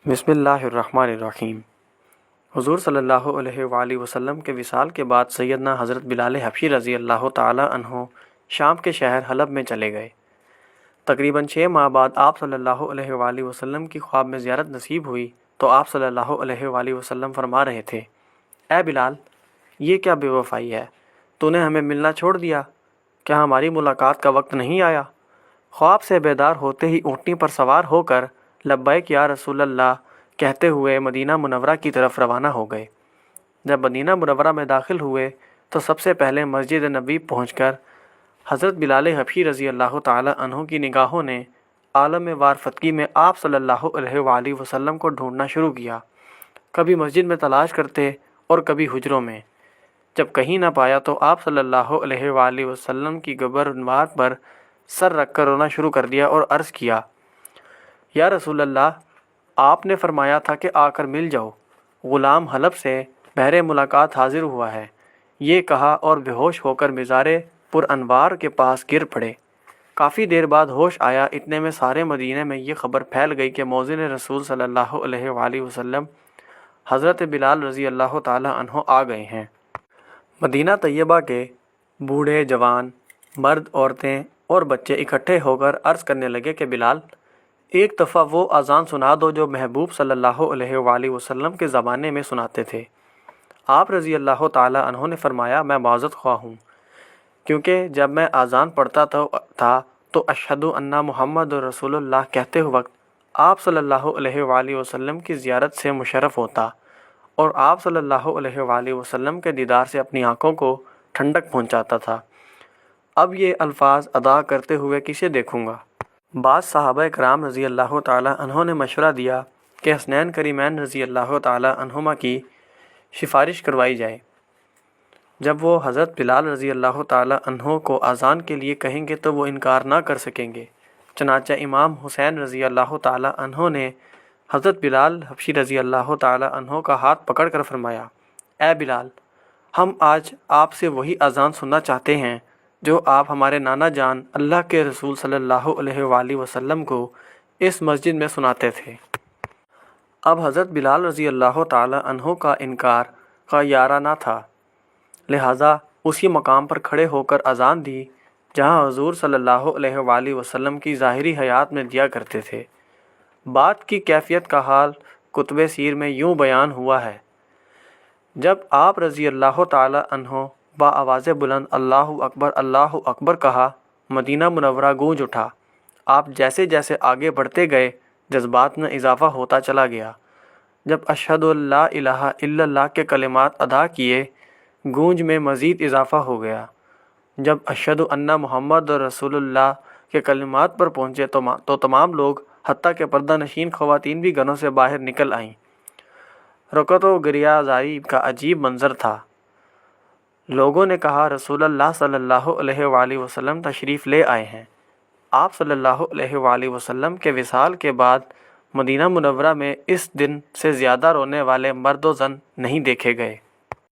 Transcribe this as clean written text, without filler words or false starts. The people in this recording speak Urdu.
بسم اللہ الرحمن الرحیم۔ حضور صلی اللہ علیہ وآلہ وسلم کے وصال کے بعد سیدنا حضرت بلال حبشی رضی اللہ تعالی عنہ شام کے شہر حلب میں چلے گئے۔ تقریباً 6 ماہ بعد آپ صلی اللہ علیہ وآلہ وسلم کی خواب میں زیارت نصیب ہوئی تو آپ صلی اللہ علیہ وآلہ وسلم فرما رہے تھے، اے بلال، یہ کیا بے وفائی ہے؟ تو نے ہمیں ملنا چھوڑ دیا، کیا ہماری ملاقات کا وقت نہیں آیا؟ خواب سے بیدار ہوتے ہی اونٹنی پر سوار ہو کر لبیک یا رسول اللہ کہتے ہوئے مدینہ منورہ کی طرف روانہ ہو گئے۔ جب مدینہ منورہ میں داخل ہوئے تو سب سے پہلے مسجد نبی پہنچ کر حضرت بلال حبشی رضی اللہ تعالی عنہ کی نگاہوں نے عالم وارفتگی میں آپ صلی اللہ علیہ وآلہ وسلم کو ڈھونڈنا شروع کیا۔ کبھی مسجد میں تلاش کرتے اور کبھی حجروں میں۔ جب کہیں نہ پایا تو آپ صلی اللہ علیہ وآلہ وسلم کی گبرنوار پر سر رکھ کر رونا شروع کر دیا اور عرض کیا، یا رسول اللہ، آپ نے فرمایا تھا کہ آ کر مل جاؤ، غلام حلب سے بہر ملاقات حاضر ہوا ہے۔ یہ کہا اور بے ہوش ہو کر مزار پر انوار کے پاس گر پڑے۔ کافی دیر بعد ہوش آیا، اتنے میں سارے مدینے میں یہ خبر پھیل گئی کہ مؤذن رسول صلی اللہ علیہ وآلہ وسلم حضرت بلال رضی اللہ تعالی عنہ آ گئے ہیں۔ مدینہ طیبہ کے بوڑھے جوان، مرد، عورتیں اور بچے اکٹھے ہو کر عرض کرنے لگے کہ بلال، ایک دفعہ وہ اذان سنا دو جو محبوب صلی اللہ علیہ وآلہ وسلم کے زمانے میں سناتے تھے۔ آپ رضی اللہ تعالی عنہ نے فرمایا، میں معذرت خواہ ہوں، کیونکہ جب میں اذان پڑھتا تھا تو اشہد ان محمد رسول اللہ کہتے وقت آپ صلی اللہ علیہ وآلہ وسلم کی زیارت سے مشرف ہوتا اور آپ صلی اللہ علیہ وآلہ وسلم کے دیدار سے اپنی آنکھوں کو ٹھنڈک پہنچاتا تھا۔ اب یہ الفاظ ادا کرتے ہوئے کسے دیکھوں گا؟ بعض صحابہ کرام رضی اللہ تعالی عنہ نے مشورہ دیا کہ حسنین کریمین رضی اللہ تعالی عنہما کی سفارش کروائی جائے۔ جب وہ حضرت بلال رضی اللہ تعالی عنہ کو اذان کے لیے کہیں گے تو وہ انکار نہ کر سکیں گے۔ چنانچہ امام حسین رضی اللہ تعالی عنہ نے حضرت بلال حبشی رضی اللہ تعالی عنہ کا ہاتھ پکڑ کر فرمایا، اے بلال، ہم آج آپ سے وہی اذان سننا چاہتے ہیں جو آپ ہمارے نانا جان اللہ کے رسول صلی اللہ علیہ وآلہ وسلم کو اس مسجد میں سناتے تھے۔ اب حضرت بلال رضی اللہ تعالی عنہ کا انکار کا یارہ نہ تھا، لہٰذا اسی مقام پر کھڑے ہو کر اذان دی جہاں حضور صلی اللہ علیہ وآلہ وسلم کی ظاہری حیات میں دیا کرتے تھے۔ بات کی کیفیت کا حال کتب سیر میں یوں بیان ہوا ہے، جب آپ رضی اللہ تعالی عنہ با آواز بلند اللہ اکبر کہا، مدینہ منورہ گونج اٹھا۔ آپ جیسے جیسے آگے بڑھتے گئے جذبات میں اضافہ ہوتا چلا گیا۔ جب اشہد لا الہ الا اللہ کے کلمات ادا کیے، گونج میں مزید اضافہ ہو گیا۔ جب اشہد ان محمد رسول اللہ کے کلمات پر پہنچے تو تمام لوگ حتیٰ کہ پردہ نشین خواتین بھی گھروں سے باہر نکل آئیں۔ رکعت و گریہ زاری کا عجیب منظر تھا۔ لوگوں نے کہا، رسول اللہ صلی اللہ علیہ وآلہ وسلم تشریف لے آئے ہیں۔ آپ صلی اللہ علیہ وآلہ وسلم کے وصال کے بعد مدینہ منورہ میں اس دن سے زیادہ رونے والے مرد و زن نہیں دیکھے گئے۔